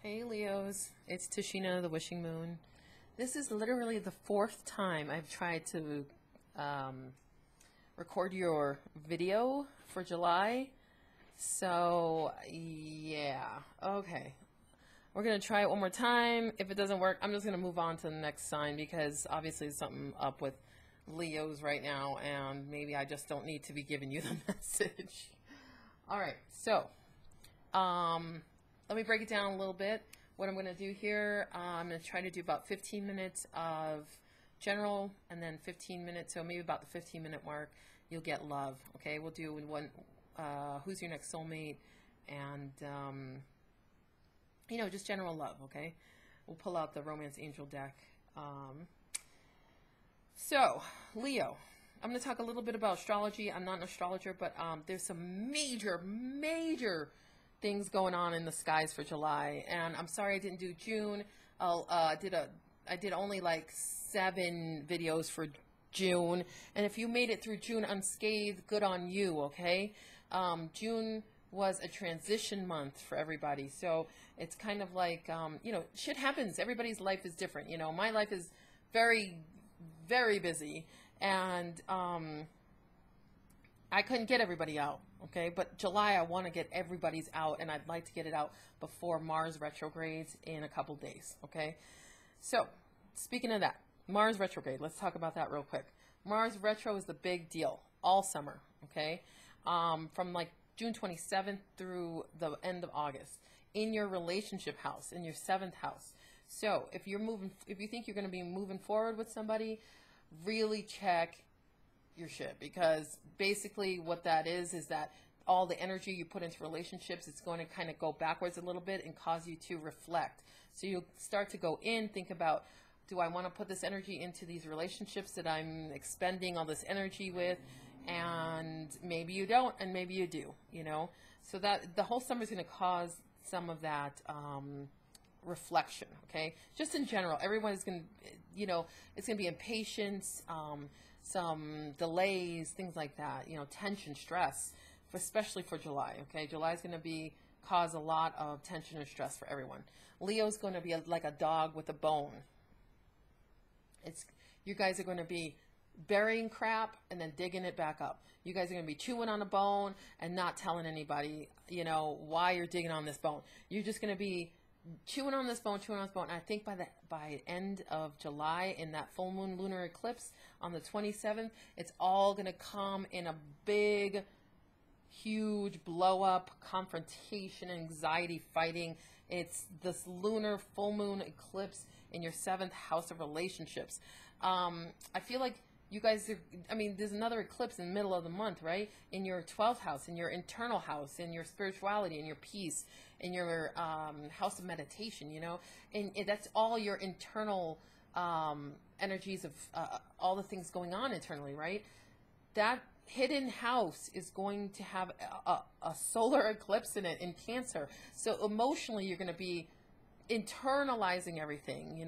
Hey Leos, it's Tashina, the Wishing Moon. This is literally the fourth time I've tried to um, record your video for July. So, yeah, okay. We're going to try it one more time. If it doesn't work, I'm just going to move on to the next sign because obviously there's something up with Leos right now, and maybe I just don't need to be giving you the message. All right, so let me break it down a little bit. What I'm going to do here, I'm going to try to do about 15 minutes of general and then 15 minutes, so maybe about the 15-minute mark, you'll get love. Okay, we'll do one, who's your next soulmate, and, just general love, okay? We'll pull out the Romance Angel deck. So, Leo, I'm going to talk a little bit about astrology. I'm not an astrologer, but there's some major things going on in the skies for July, and I'm sorry I didn't do June. I did only like 7 videos for June, and if you made it through June unscathed, good on you. Okay, June was a transition month for everybody, so it's kind of like shit happens. Everybody's life is different. My life is very busy, and I couldn't get everybody out, okay? But July, I want to get everybody's out, and I'd like to get it out before Mars retrogrades in a couple days, okay? So, speaking of that, Mars retrograde, let's talk about that real quick. Mars retro is the big deal all summer, okay? From like June 27th through the end of August in your relationship house, in your 7th house. So, if you think you're going to be moving forward with somebody, really check your shit, because basically what that is that all the energy you put into relationships, it's going to kind of go backwards a little bit and cause you to reflect. So you'll start to go in, think about, do I want to put this energy into these relationships that I'm expending all this energy with? And maybe you don't, and maybe you do, so that the whole summer is going to cause some of that reflection. Okay, just in general, everyone's going to, it's going to be impatience, some delays, things like that, tension, stress, especially for July. Okay, July is going to cause a lot of tension and stress for everyone. Leo's going to be like a dog with a bone. You guys are going to be burying crap and then digging it back up. You guys are going to be chewing on a bone and not telling anybody, why you're digging on this bone. You're just going to be chewing on this bone. And I think by end of July, in that full moon lunar eclipse on the 27th, it's all going to come in a big, huge blow up, confrontation, anxiety, fighting. It's this lunar full moon eclipse in your 7th house of relationships. I feel like you guys are, there's another eclipse in the middle of the month, right? In your 12th house, in your internal house, in your spirituality, in your peace, in your house of meditation, and that's all your internal energies of all the things going on internally, right? That hidden house is going to have a solar eclipse in it in Cancer. So emotionally, you're going to be internalizing everything,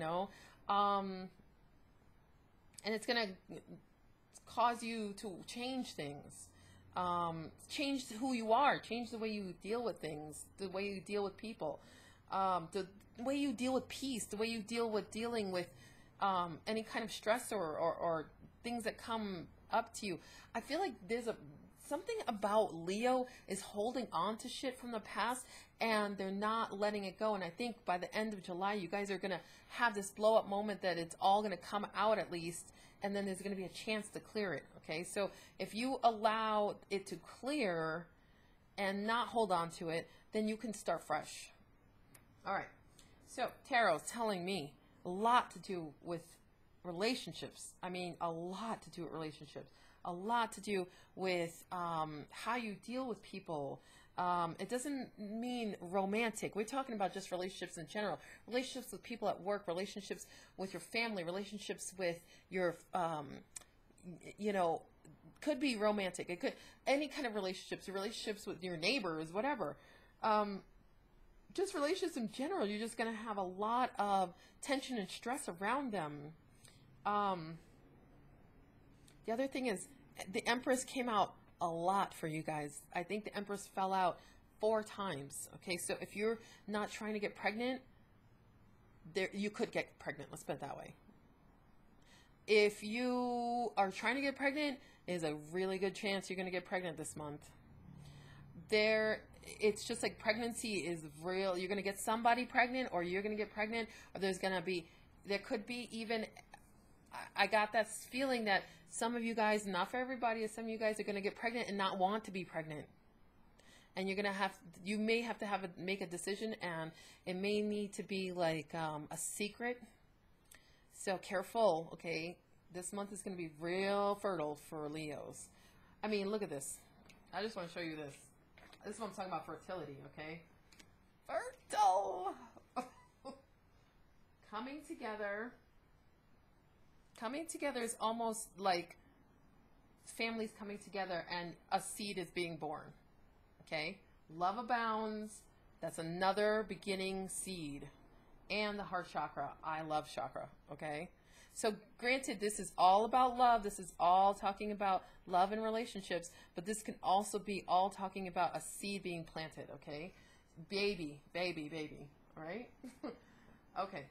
and it's going to cause you to change things, change who you are, change the way you deal with things, the way you deal with people, the way you deal with peace, the way you dealing with any kind of stress or things that come up to you. I feel like there's something about Leo is holding on to shit from the past, and they're not letting it go. And I think by the end of July, you guys are going to have this blow up moment that it's all going to come out at least, and then there's going to be a chance to clear it. Okay, so if you allow it to clear and not hold on to it, then you can start fresh. All right, so Tarot's telling me a lot to do with relationships. A lot to do with relationships. A lot to do with how you deal with people. It doesn't mean romantic. We're talking about just relationships in general. Relationships with people at work, relationships with your family, relationships with your, could be romantic. It could, any kind of relationships, your relationships with your neighbors, whatever. Just relationships in general, you're just going to have a lot of tension and stress around them. The other thing is, the Empress came out a lot for you guys. I think the Empress fell out 4 times. Okay, so if you're not trying to get pregnant, you could get pregnant. Let's put it that way. If you are trying to get pregnant, there's a really good chance you're going to get pregnant this month. It's just like pregnancy is real. You're going to get somebody pregnant, or you're going to get pregnant, or there could be even, I got that feeling that some of you guys, not for everybody, some of you guys are going to get pregnant and not want to be pregnant. And you may have to make a decision, and it may need to be like a secret. So careful, okay? This month is going to be real fertile for Leos. I mean, look at this. I just want to show you this. This is what I'm talking about, fertility, okay? Fertile! Coming together. Coming together is almost like families coming together and a seed is being born, okay? Love abounds. That's another beginning seed. And the heart chakra. I love chakra, okay? So granted, this is all about love. This is all talking about love and relationships, but this can also be all talking about a seed being planted, okay? Baby, all right? Okay.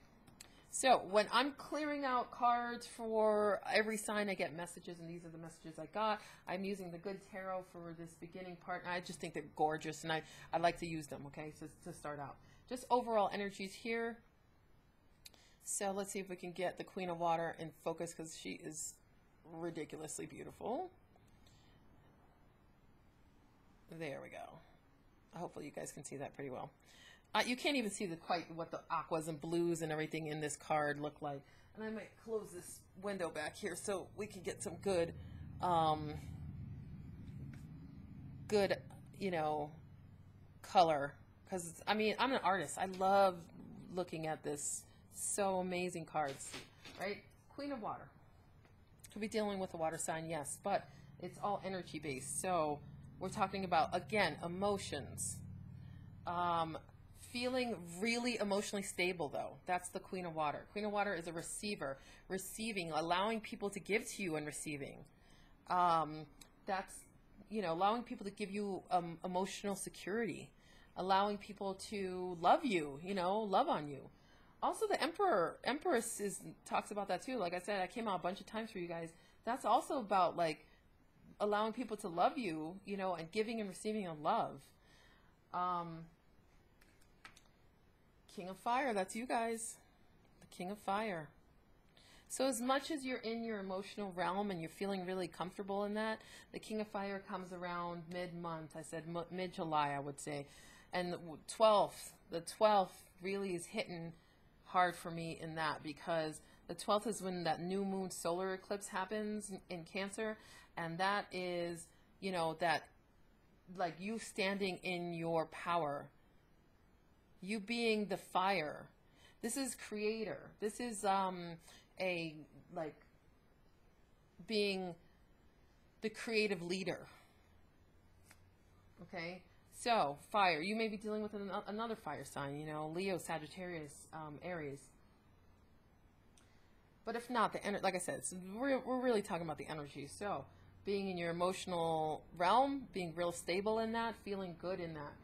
So when I'm clearing out cards for every sign, I get messages, and these are the messages I got. I'm using the Good Tarot for this beginning part, and I just think they're gorgeous, and I like to use them, okay, so to start out. Just overall energies here. So let's see if we can get the Queen of Water in focus, because she is ridiculously beautiful. There we go. Hopefully you guys can see that pretty well. You can't even see quite what the aquas and blues and everything in this card look like. And I might close this window back here so we can get some good, you know, color. Because, I mean, I'm an artist. I love looking at this. So amazing cards, right? Queen of Water. Could be dealing with a water sign, yes, but it's all energy based. So we're talking about, again, emotions. Feeling really emotionally stable, though. That's the Queen of Water. Queen of Water is a receiver, receiving, allowing people to give to you and receiving. That's, you know, allowing people to give you emotional security, allowing people to love you, you know, love on you. Also, the Empress talks about that too. Like I said, I came out a bunch of times for you guys. That's also about like allowing people to love you, you know, and giving and receiving of love. King of Fire, that's you guys. The King of Fire. So as much as you're in your emotional realm and you're feeling really comfortable in that, the King of Fire comes around mid-month. I said mid-July, I would say. And the 12th really is hitting hard for me in that, because the 12th is when that new moon solar eclipse happens in Cancer, and that is, you know, that like you standing in your power, you being the fire. This is creator. This is a like being the creative leader. Okay. So, fire. You may be dealing with another fire sign, you know, Leo, Sagittarius, Aries. But if not, like I said, we're really talking about the energy. So, being in your emotional realm, being real stable in that, feeling good in that.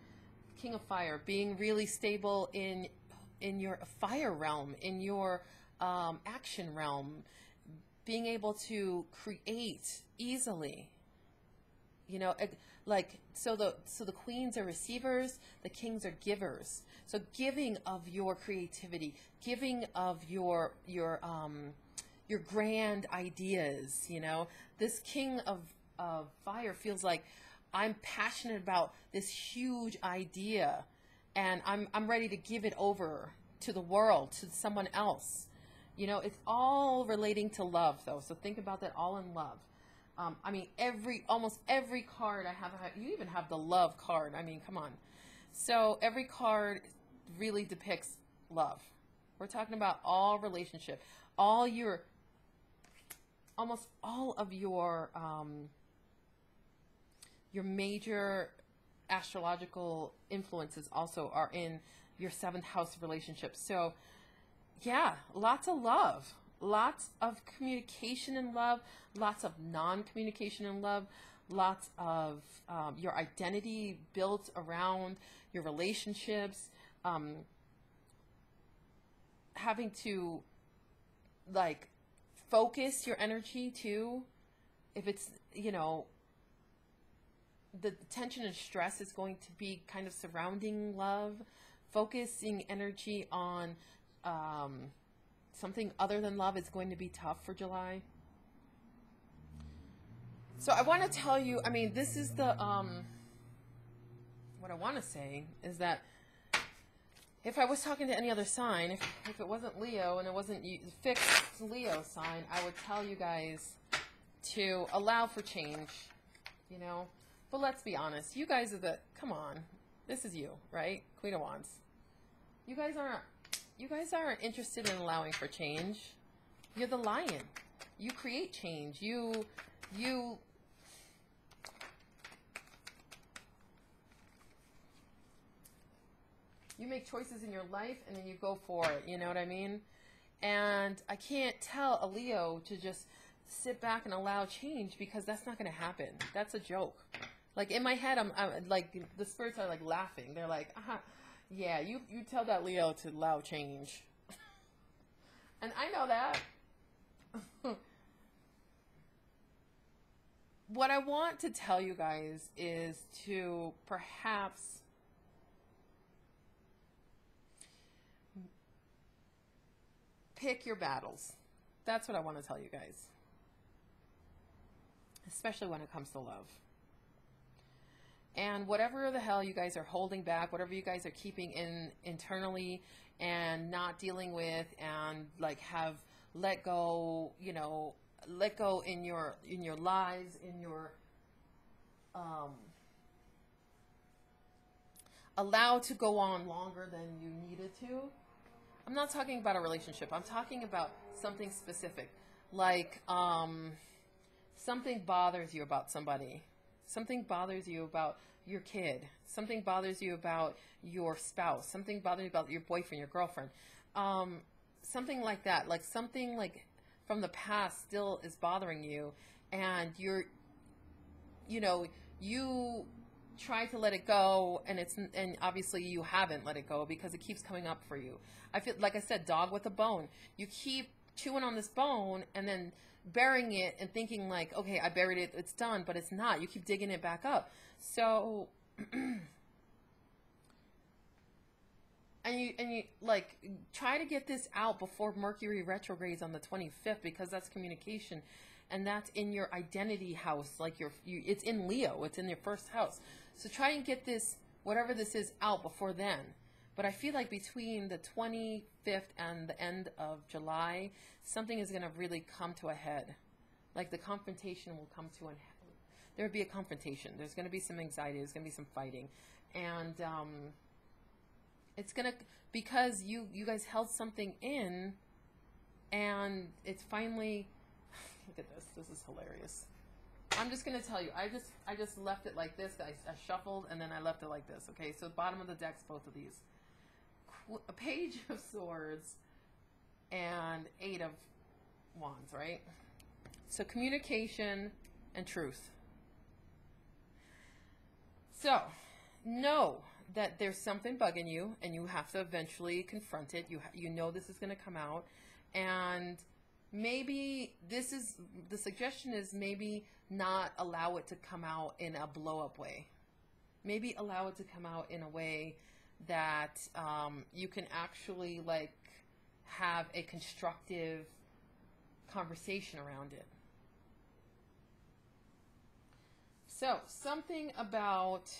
King of Fire, being really stable in your fire realm, in your action realm, being able to create easily. You know, like, so the queens are receivers, the kings are givers. So giving of your creativity, giving of your grand ideas, you know. This King of Fire feels like, I'm passionate about this huge idea, and I'm ready to give it over to the world, to someone else. You know, it's all relating to love, though. So think about that, all in love. I mean, almost every card I have, you even have the love card. I mean, come on. So every card really depicts love. We're talking about all relationship, almost all of your major astrological influences also are in your 7th house relationships. So yeah, lots of love. Lots of communication and love, lots of non-communication and love, lots of your identity built around your relationships, having to like focus your energy too. If it's, you know, the tension and stress is going to be kind of surrounding love, focusing energy on something other than love is going to be tough for July. So I want to tell you, I mean, this is the, what I want to say is that if I was talking to any other sign, if it wasn't Leo and it wasn't fixed Leo sign, I would tell you guys to allow for change, you know. But let's be honest, you guys are the, come on, this is you, right? Queen of Wands. You guys aren't interested in allowing for change. You're the lion. You create change. You make choices in your life and then you go for it, you know what I mean? And I can't tell a Leo to just sit back and allow change, because that's not going to happen. That's a joke. Like in my head, I'm like, the spirits are like laughing. They're like, yeah, you tell that Leo to allow change. And I know that. What I want to tell you guys is to perhaps pick your battles. That's what I want to tell you guys. Especially when it comes to love. And whatever the hell you guys are holding back, whatever you guys are keeping in internally and not dealing with, and like have let go, you know, let go in your lives, in your allow to go on longer than you needed to. I'm not talking about a relationship. I'm talking about something specific. Like something bothers you about somebody. Something bothers you about your kid. Something bothers you about your spouse. Something bothers you about your boyfriend, your girlfriend. Something like that. Like something like from the past still is bothering you, and you try to let it go, and obviously you haven't let it go because it keeps coming up for you. I feel like I said, dog with a bone. You keep chewing on this bone and then burying it and thinking like, okay, I buried it, it's done, but it's not. You keep digging it back up. So and you like try to get this out before Mercury retrogrades on the 25th, because that's communication, and that's in your identity house. Like it's in Leo, it's in your first house. So try and get this, whatever this is, out before then. But I feel like between the 25th and the end of July, something is going to really come to a head. Like the confrontation will come to an head. There will be a confrontation. There's going to be some anxiety. There's going to be some fighting. And it's going to, because you guys held something in, and it's finally, look at this. This is hilarious. I'm just going to tell you, I just left it like this. I shuffled, and then I left it like this. Okay, so bottom of the deck's both of these. A Page of Swords and 8 of Wands, right? So communication and truth. So know that there's something bugging you, and you have to eventually confront it. You know this is going to come out, and maybe this is, the suggestion is maybe not allow it to come out in a blow-up way. Maybe allow it to come out in a way that you can actually like have a constructive conversation around it. So something about,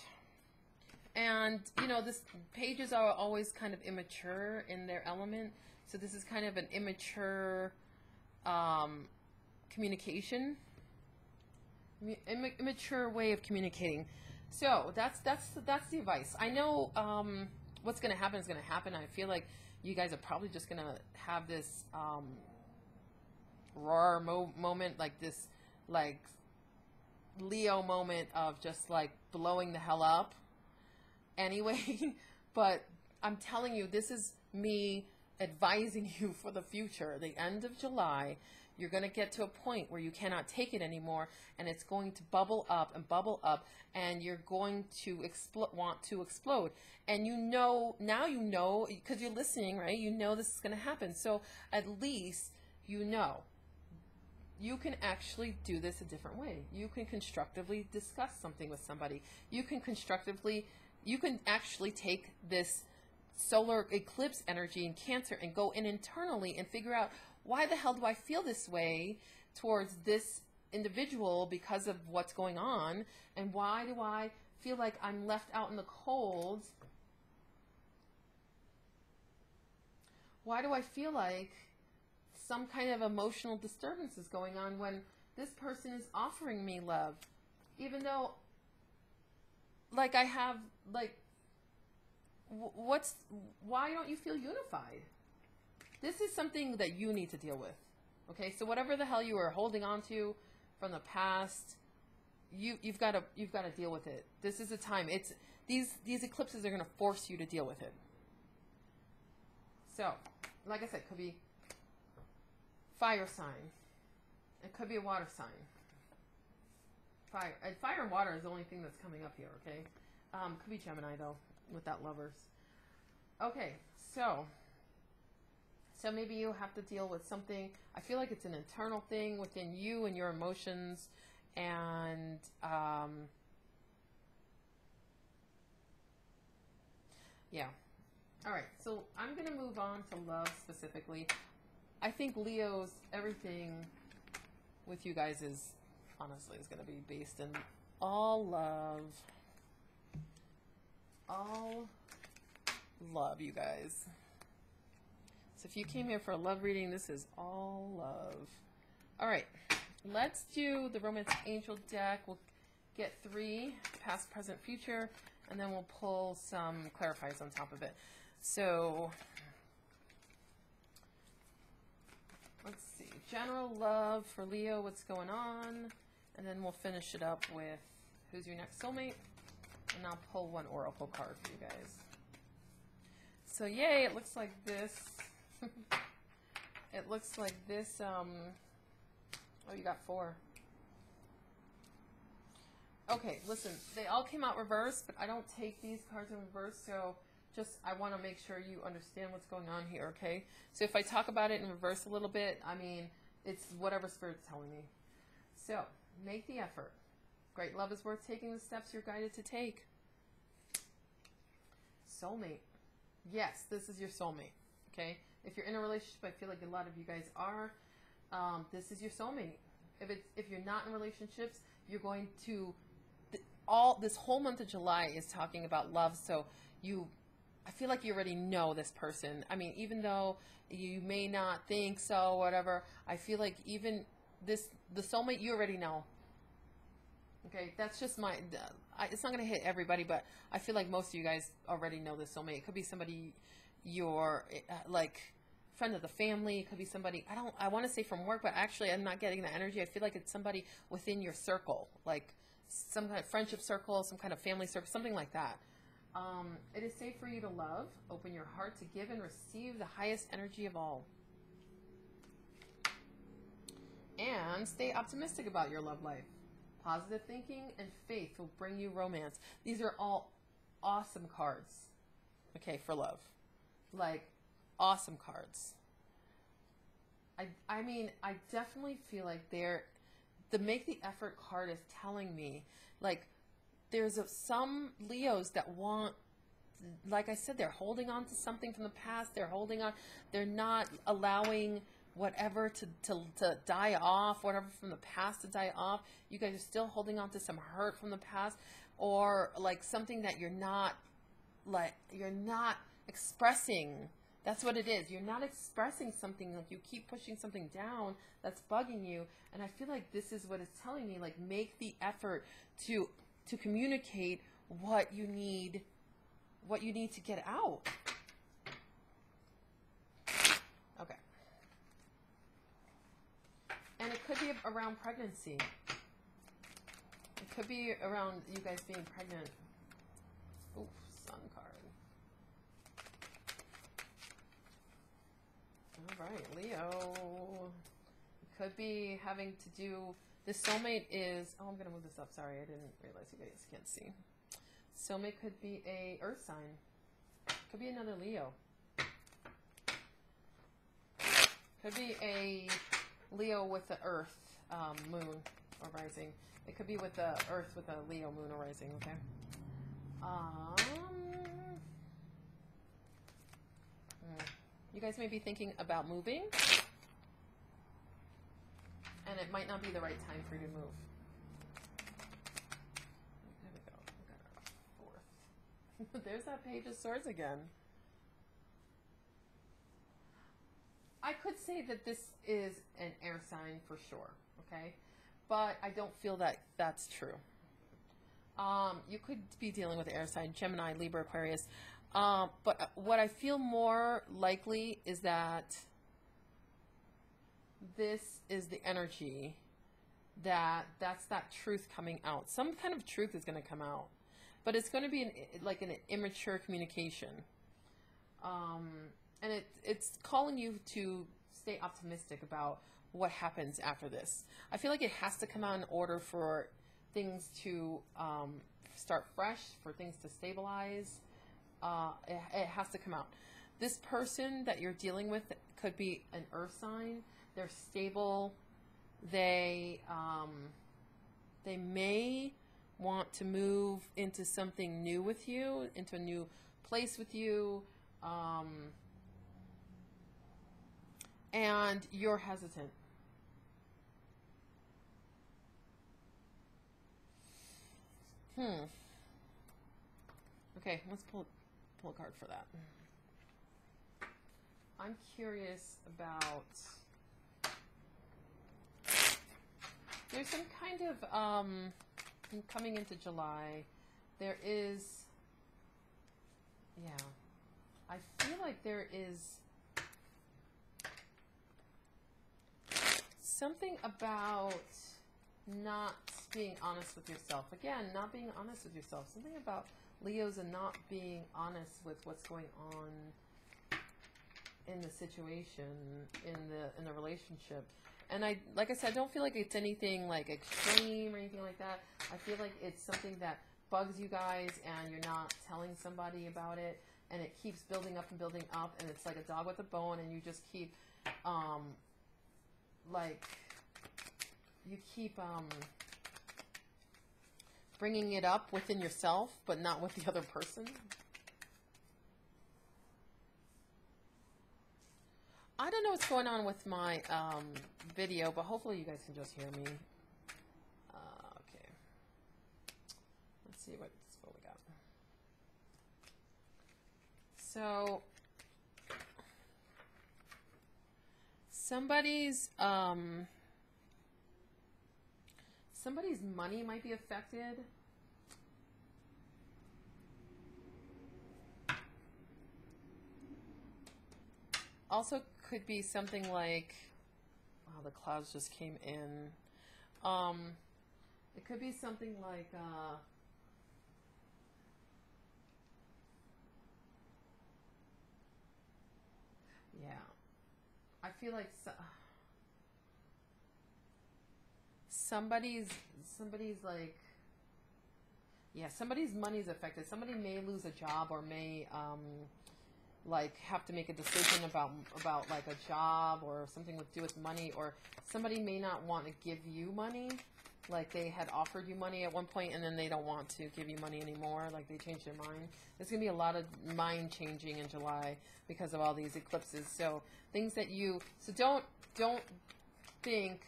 and you know, this pages are always kind of immature in their element, so this is kind of an immature communication, immature way of communicating. So that's the advice. I know what's going to happen is going to happen. I feel like you guys are probably just going to have this roar moment, like this like Leo moment of just like blowing the hell up anyway. But I'm telling you, this is me advising you for the future. The end of July, You're going to get to a point where you cannot take it anymore, and it's going to bubble up, and you're going to want to explode. And you know, now you know, because you're listening, right? You know this is going to happen. So at least you know. You can actually do this a different way. You can constructively discuss something with somebody. You can actually take this solar eclipse energy in Cancer and go in internally and figure out, why the hell do I feel this way towards this individual because of what's going on? And why do I feel like I'm left out in the cold? Why do I feel like some kind of emotional disturbance is going on when this person is offering me love? Even though, like, I have, like, why don't you feel unified? This is something that you need to deal with. Okay, so whatever the hell you are holding on to from the past, you've got to deal with it. This is a time. It's these eclipses are going to force you to deal with it. So, like I said, it could be fire sign. It could be a water sign. Fire and water is the only thing that's coming up here. Okay, could be Gemini though, without lovers. Okay, so maybe you have to deal with something. I feel like it's an internal thing within you and your emotions, and yeah. All right, so I'm going to move on to love specifically. I think Leo's everything with you guys is honestly is going to be based in all love. All love, you guys. So if you came here for a love reading, this is all love. All right, let's do the Romance Angel deck. We'll get 3, past, present, future, and then we'll pull some clarifiers on top of it. So let's see, general love for Leo, what's going on, and then we'll finish it up with who's your next soulmate, and I'll pull 1 oracle card for you guys. So yay, it looks like this. It looks like this, oh, you got 4. Okay, listen, they all came out reversed, but I don't take these cards in reverse, so just, I want to make sure you understand what's going on here, okay? So if I talk about it in reverse a little bit, I mean, it's whatever Spirit's telling me. So, make the effort. Great love is worth taking the steps you're guided to take. Soulmate. Yes, this is your soulmate, okay? If you're in a relationship, I feel like a lot of you guys are, this is your soulmate. If you're not in relationships, you're going to, this whole month of July is talking about love, so I feel like you already know this person. I mean, even though you may not think so, whatever, I feel like even the soulmate, you already know. Okay, that's just it's not going to hit everybody, but I feel like most of you guys already know this soulmate. It could be somebody you're, like, friend of the family. It could be somebody, I want to say from work, but actually I'm not getting the energy. I feel like it's somebody within your circle, like some kind of friendship circle, some kind of family circle, something like that. It is safe for you to love. Open your heart to give and receive the highest energy of all. And stay optimistic about your love life. Positive thinking and faith will bring you romance. These are all awesome cards, okay, for love. Like, awesome cards. I mean, I definitely feel like the make the effort card is telling me, like, there's some Leos that want, like I said, they're holding on to something from the past. They're not allowing whatever to die off, whatever from the past to die off. You guys are still holding on to some hurt from the past, or like something that you're not expressing. That's what it is. You're not expressing something, like you keep pushing something down that's bugging you. And I feel like this is what it's telling me, like, make the effort to communicate what you need to get out. Okay. And it could be around pregnancy. It could be around you guys being pregnant. Oof, Sun card. All right, Leo. It could be having to do, this soulmate is, oh, I'm going to move this up. Sorry, I didn't realize you guys can't see. Soulmate could be a earth sign. Could be another Leo. Could be a Leo with the earth, moon or rising. It could be with the earth with a Leo moon or rising, okay? You guys may be thinking about moving, and it might not be the right time for you to move. There we go. We got our fourth. There's that Page of Swords again. I could say that this is an air sign for sure, okay? But I don't feel that that's true. You could be dealing with air sign, Gemini, Libra, Aquarius. But what I feel more likely is that this is the energy that's that truth coming out. Some kind of truth is going to come out, but it's going to be like an immature communication. And it's calling you to stay optimistic about what happens after this. I feel like it has to come out in order for things to start fresh, for things to stabilize. It has to come out. This person that you're dealing with could be an earth sign. They're stable. They may want to move into something new with you, into a new place with you. And you're hesitant. Okay, let's pull a card for that. I'm curious about, there's some kind of coming into July, there is, yeah, I feel like there is something about not being honest with yourself. Again, not being honest with yourself. Something about Leos and not being honest with what's going on in the situation, in the relationship. And like I said, I don't feel like it's anything like extreme or anything like that. I feel like it's something that bugs you guys and you're not telling somebody about it, and it keeps building up and building up, and it's like a dog with a bone, and you just keep bringing it up within yourself, but not with the other person. I don't know what's going on with my video, but hopefully you guys can just hear me. Okay. Let's see what we got. So, somebody's money might be affected. Also could be something like, wow, the clouds just came in. It could be something like, yeah, I feel like somebody's like, yeah, somebody's money is affected. Somebody may lose a job, or may like have to make a decision about like a job or something to do with money, or somebody may not want to give you money. Like they had offered you money at one point and then they don't want to give you money anymore. Like they changed their mind. There's going to be a lot of mind changing in July because of all these eclipses. So things that so don't think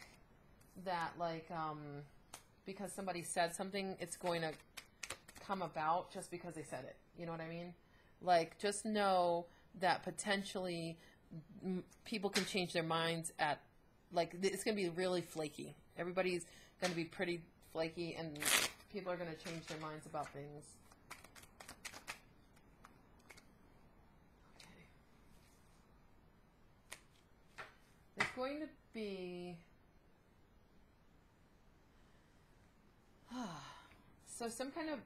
that like, because somebody said something, it's going to come about just because they said it. You know what I mean? Like, just know that potentially people can change their minds at, like, it's going to be really flaky. Everybody's going to be pretty flaky, and people are going to change their minds about things. Okay. There's going to be... so some kind of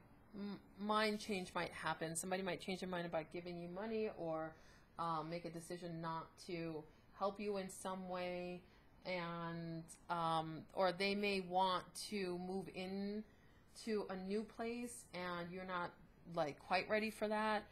mind change might happen. Somebody might change their mind about giving you money, or make a decision not to help you in some way, and or they may want to move in to a new place and you're not like quite ready for that.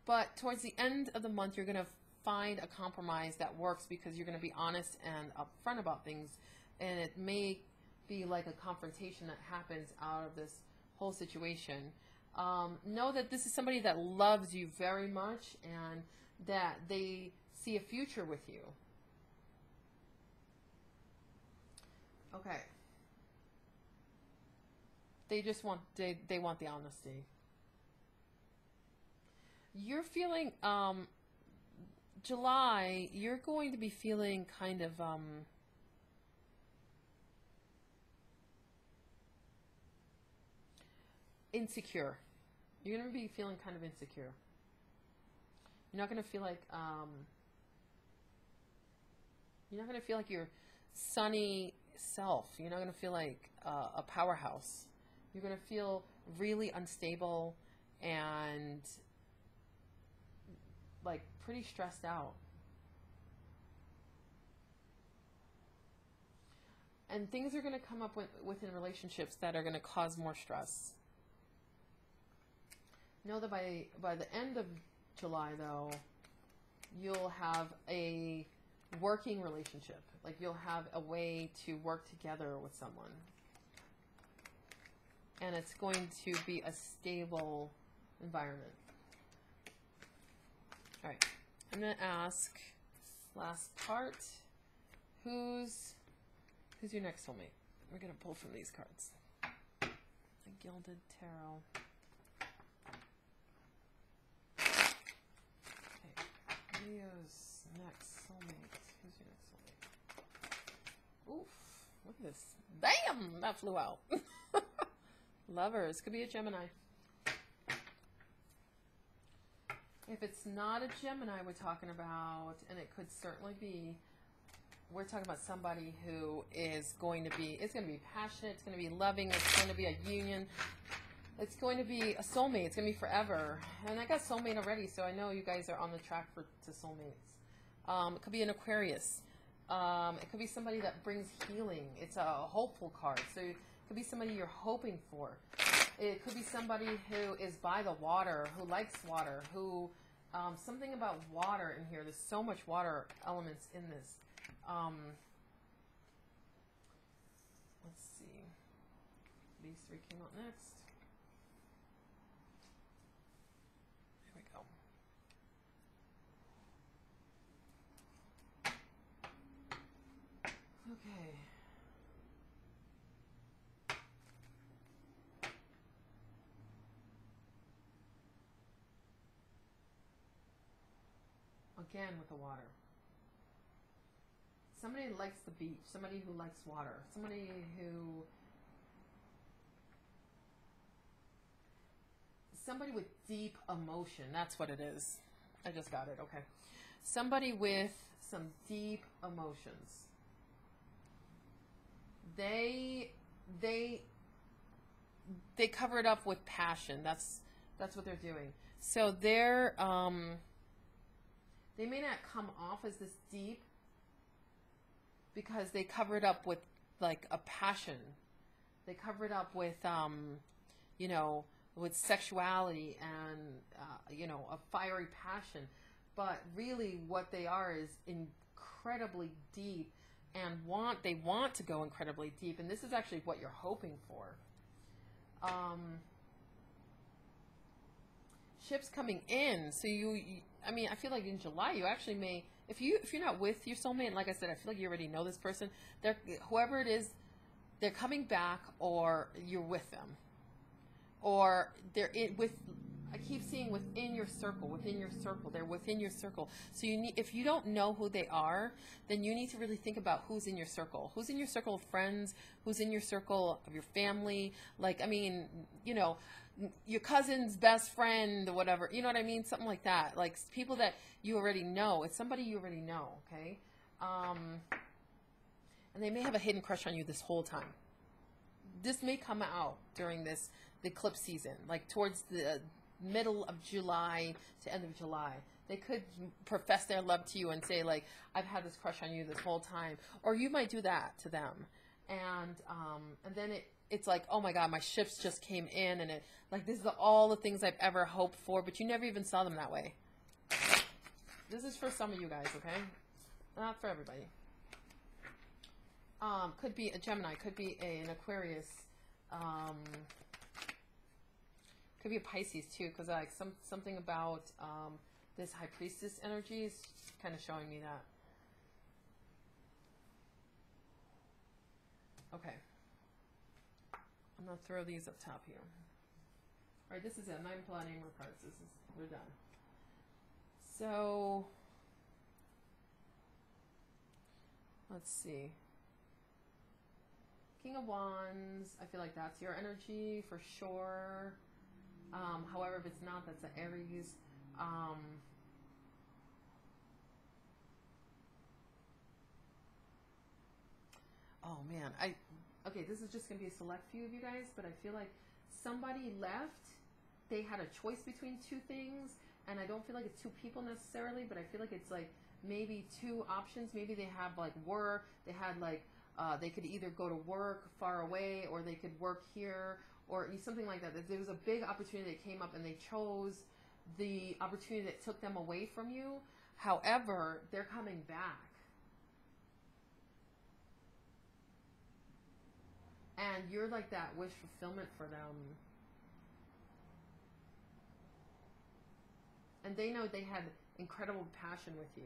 But towards the end of the month, you're going to find a compromise that works because you're going to be honest and upfront about things, and it may be like a confrontation that happens out of this whole situation. Know that this is somebody that loves you very much and that they see a future with you. Okay. They just want, they want the honesty. You're feeling, July, you're going to be feeling kind of, insecure. You're going to be feeling kind of insecure. You're not going to feel like, you're not going to feel like your sunny self. You're not going to feel like a powerhouse. You're going to feel really unstable and like pretty stressed out. And things are going to come up within relationships that are going to cause more stress. Know that by the end of July, though, you'll have a working relationship. Like you'll have a way to work together with someone. And it's going to be a stable environment. All right. I'm going to ask, last part, who's your next soulmate? We're going to pull from these cards. The Gilded Tarot. Okay. Leo's next soulmate. Who's your next soulmate? Oof. Look at this. Bam! That flew out. Lovers. Could be a Gemini. If it's not a Gemini we're talking about, and it could certainly be, we're talking about somebody who is going to be, it's going to be passionate, it's going to be loving, it's going to be a union, it's going to be a soulmate, it's going to be forever. And I got soulmate already, so I know you guys are on the track to soulmates. It could be an Aquarius. It could be somebody that brings healing. It's a hopeful card, so it could be somebody you're hoping for. It could be somebody who is by the water, who likes water, who, something about water in here. There's so much water elements in this. Let's see. These three came out next. Here we go. Okay. Again with the water. Somebody who likes the beach, somebody who likes water, somebody with deep emotion. That's what it is. I just got it. Okay. Somebody with some deep emotions. They cover it up with passion. That's what they're doing. So they're they may not come off as this deep because they cover it up with like a passion. They cover it up with you know, with sexuality and you know, a fiery passion. But really what they are is incredibly deep and they want to go incredibly deep, and this is actually what you're hoping for. Ships coming in, so I mean, I feel like in July you actually may, if you're not with your soulmate, and like I said, I feel like you already know this person. Whoever it is, they're coming back, or you're with them, or they're with. I keep seeing within your circle. They're within your circle. So if you don't know who they are, then you need to really think about who's in your circle. Who's in your circle of friends? Who's in your circle of your family? Like, I mean, you know, your cousin's best friend or whatever. You know what I mean? Something like that. Like people that you already know. It's somebody you already know, okay? And they may have a hidden crush on you this whole time. This may come out during the eclipse season, like towards the middle of July to end of July. They could profess their love to you and say, like, I've had this crush on you this whole time. Or you might do that to them. And then it's like, oh my God, my ships just came in, and this is all the things I've ever hoped for, but you never even saw them that way. This is for some of you guys, okay? Not for everybody. Could be a Gemini, could be an Aquarius, could be a Pisces too, because like something about this High Priestess energy is kind of showing me that. Okay. I'm going to throw these up top here. All right, this is it. I'm not even pulling any more cards. We're done. So, let's see. King of Wands. I feel like that's your energy for sure. However, if it's not, that's an Aries. Oh man, okay, this is just gonna be a select few of you guys, but I feel like somebody left. They had a choice between two things, and I don't feel like it's two people necessarily, but I feel like it's like maybe two options. Maybe they have like work. They had like they could either go to work far away, or they could work here, or something like that. There was a big opportunity that came up, and they chose the opportunity that took them away from you. However, they're coming back. And you're like that wish fulfillment for them. And they know they had incredible passion with you.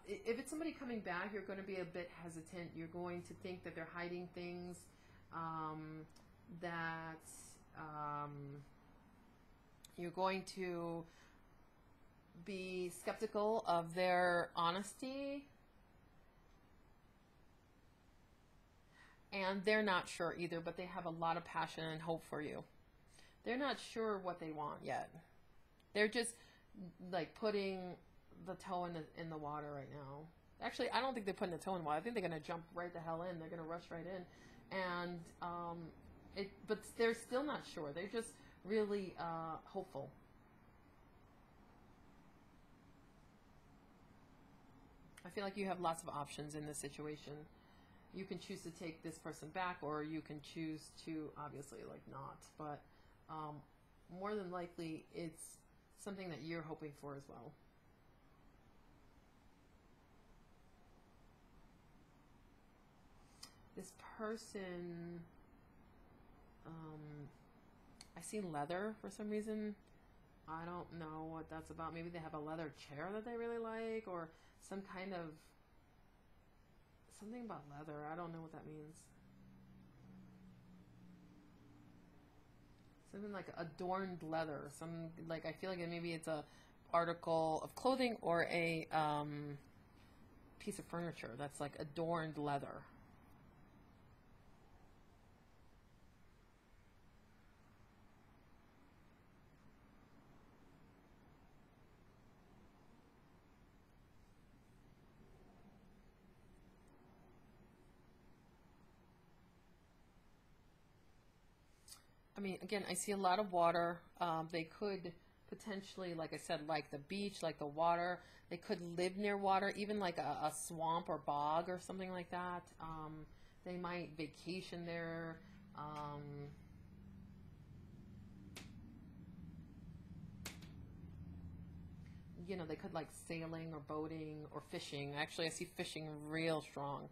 If it's somebody coming back, you're going to be a bit hesitant. You're going to think that they're hiding things, that you're going to be skeptical of their honesty. And they're not sure either, but they have a lot of passion and hope for you. They're not sure what they want yet. They're just like putting the toe in the water right now. Actually, I don't think they're putting the toe in the water. I think they're going to jump right the hell in. They're going to rush right in. And but they're still not sure. They're just really hopeful. I feel like you have lots of options in this situation. You can choose to take this person back, or you can choose to obviously like not. But more than likely, it's something that you're hoping for as well. This person, I see leather for some reason. I don't know what that's about. Maybe they have a leather chair that they really like, or some kind of something about leather. I don't know what that means. Something like adorned leather. I feel like maybe it's a article of clothing or a piece of furniture that's like adorned leather. I mean, again, I see a lot of water. They could potentially, like I said, like the beach, like the water. They could live near water, even like a swamp or bog or something like that. They might vacation there. You know, they could like sailing or boating or fishing. Actually, I see fishing real strong.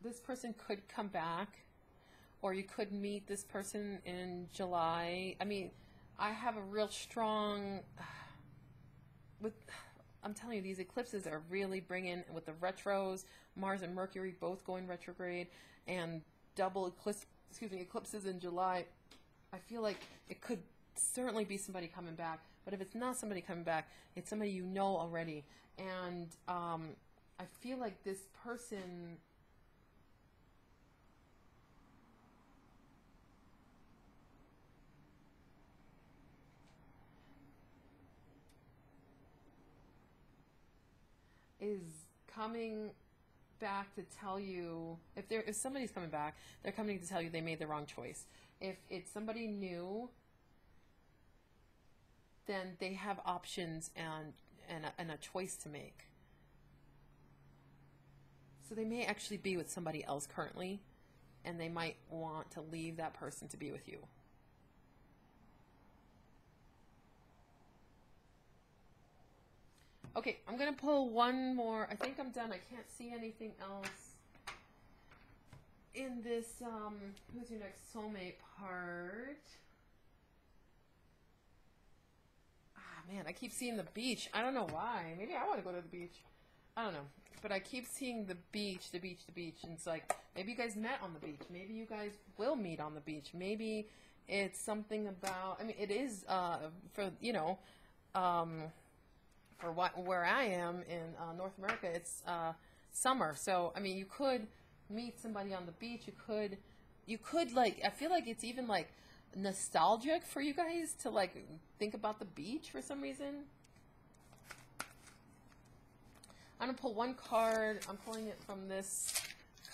This person could come back, or you could meet this person in July. I mean, I have a real strong, I'm telling you, these eclipses are really bringing, with the retros, Mars and Mercury both going retrograde, and double eclipses in July. I feel like it could certainly be somebody coming back, but if it's not somebody coming back, it's somebody you know already. And I feel like this person is coming back to tell you, if somebody's coming back, they're coming to tell you they made the wrong choice. If it's somebody new, then they have options and a choice to make. So they may actually be with somebody else currently, and they might want to leave that person to be with you. Okay, I'm going to pull one more. I think I'm done. I can't see anything else in this, who's your next soulmate part? Ah, man, I keep seeing the beach. I don't know why. Maybe I want to go to the beach. I don't know. But I keep seeing the beach, the beach, the beach. And it's like, maybe you guys met on the beach. Maybe you guys will meet on the beach. Maybe it's something about, I mean, it is, for, you know, for where I am in North America, it's summer. So, I mean, you could meet somebody on the beach. You could like, I feel like it's even like nostalgic for you guys to like think about the beach for some reason. I'm going to pull one card. I'm pulling it from this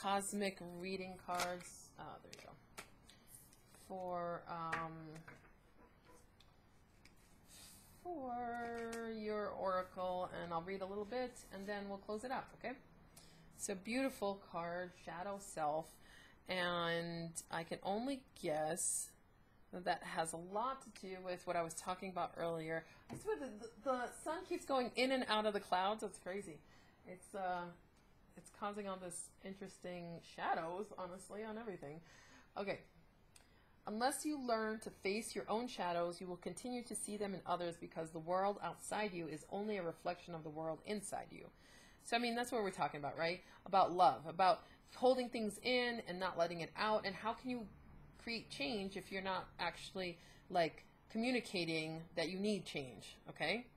Cosmic Reading Cards. Oh, there you go. For your oracle, and I'll read a little bit and then we'll close it out, okay? So beautiful card, Shadow Self, and I can only guess that has a lot to do with what I was talking about earlier. I swear the sun keeps going in and out of the clouds. It's crazy. It's causing all this interesting shadows, honestly, on everything. Okay. Unless you learn to face your own shadows, you will continue to see them in others because the world outside you is only a reflection of the world inside you. So, I mean, that's what we're talking about, right? About love, about holding things in and not letting it out. And how can you create change if you're not actually, like, communicating that you need change, okay?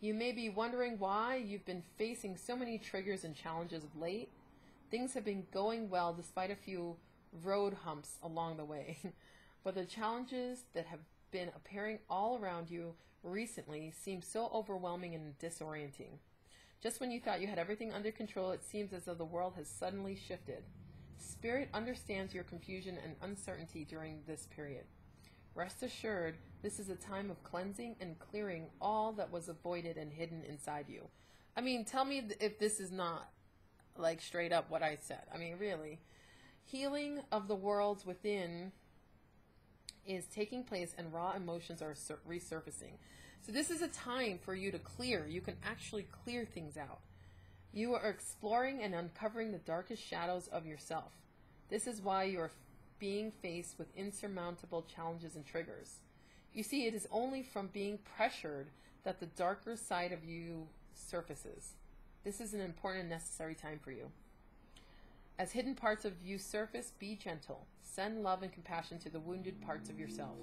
You may be wondering why you've been facing so many triggers and challenges of late. Things have been going well despite a few road humps along the way. But the challenges that have been appearing all around you recently seem so overwhelming and disorienting. Just when you thought you had everything under control, it seems as though the world has suddenly shifted. Spirit understands your confusion and uncertainty during this period. Rest assured, this is a time of cleansing and clearing all that was avoided and hidden inside you. I mean, tell me if this is not like straight up what I said. I mean, really. Healing of the worlds within is taking place and raw emotions are resurfacing. So this is a time for you to clear. You can actually clear things out. You are exploring and uncovering the darkest shadows of yourself. This is why you are being faced with insurmountable challenges and triggers. You see, it is only from being pressured that the darker side of you surfaces. This is an important and necessary time for you. As hidden parts of you surface, be gentle. Send love and compassion to the wounded parts of yourself.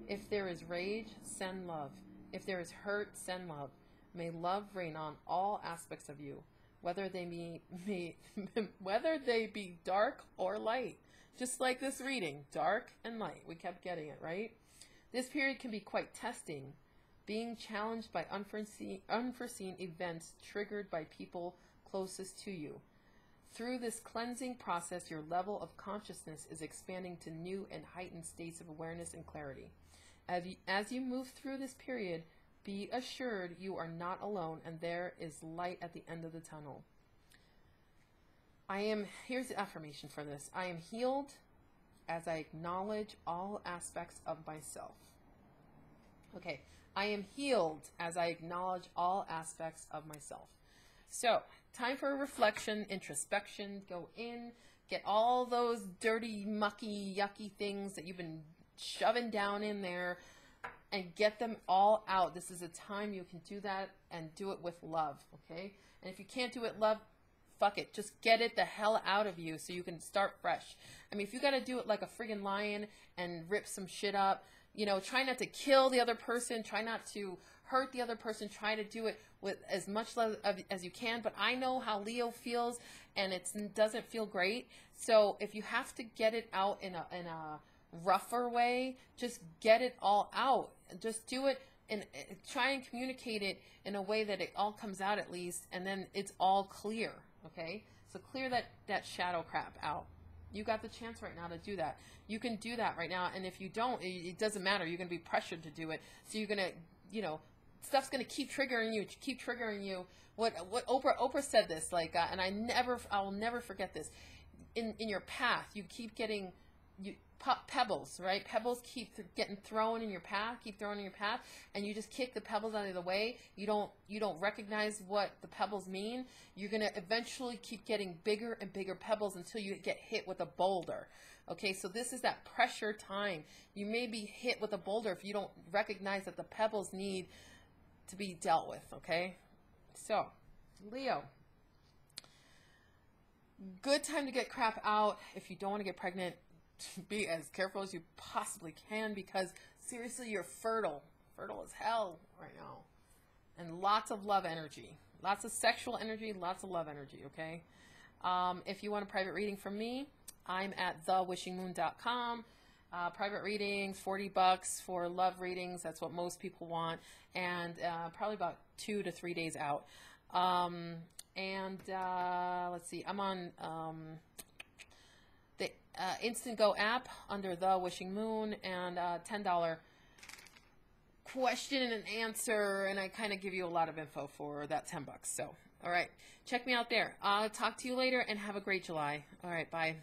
If there is rage, send love. If there is hurt, send love. May love reign on all aspects of you, whether they be dark or light. Just like this reading, dark and light. We kept getting it, right? This period can be quite testing, being challenged by unforeseen events triggered by people closest to you. Through this cleansing process, your level of consciousness is expanding to new and heightened states of awareness and clarity. As you move through this period, be assured you are not alone and there is light at the end of the tunnel. Here's the affirmation for this. I am healed as I acknowledge all aspects of myself. Okay, I am healed as I acknowledge all aspects of myself. So, time for reflection, introspection. Go in, get all those dirty, mucky, yucky things that you've been shoving down in there and get them all out. This is a time you can do that and do it with love, okay? And if you can't do it love, fuck it. Just get it the hell out of you so you can start fresh. I mean, if you got to do it like a friggin' lion and rip some shit up, you know, try not to kill the other person. Try not to hurt the other person. Try to do it with as much love as you can. But I know how Leo feels, and it doesn't feel great. So if you have to get it out in a rougher way, just get it all out. Just do it try and communicate it in a way that it all comes out at least, and then it's all clear. Okay, so clear that shadow crap out. You got the chance right now to do that. You can do that right now, and if you don't, it doesn't matter. You're going to be pressured to do it. So you're going to, you know, stuff's going to keep triggering you. What Oprah said this, like, and I'll never forget this. In your path, you keep getting pebbles, right? Pebbles keep getting thrown in your path, and you just kick the pebbles out of the way. You don't recognize what the pebbles mean. You're gonna eventually keep getting bigger and bigger pebbles until you get hit with a boulder. Okay, so this is that pressure time. You may be hit with a boulder if you don't recognize that the pebbles need to be dealt with. Okay, so Leo, good time to get crap out. If you don't want to get pregnant, be as careful as you possibly can, because seriously, you're fertile as hell right now, and lots of love energy, lots of sexual energy, lots of love energy. Okay, if you want a private reading from me, I'm at thewishingmoon.com. Private readings, $40 for love readings. That's what most people want, and probably about 2 to 3 days out. Let's see, I'm on the Instant Go app under The Wishing Moon, and $10 question and answer, and I kind of give you a lot of info for that $10. So, all right, check me out there. I'll talk to you later, and have a great July. All right, bye.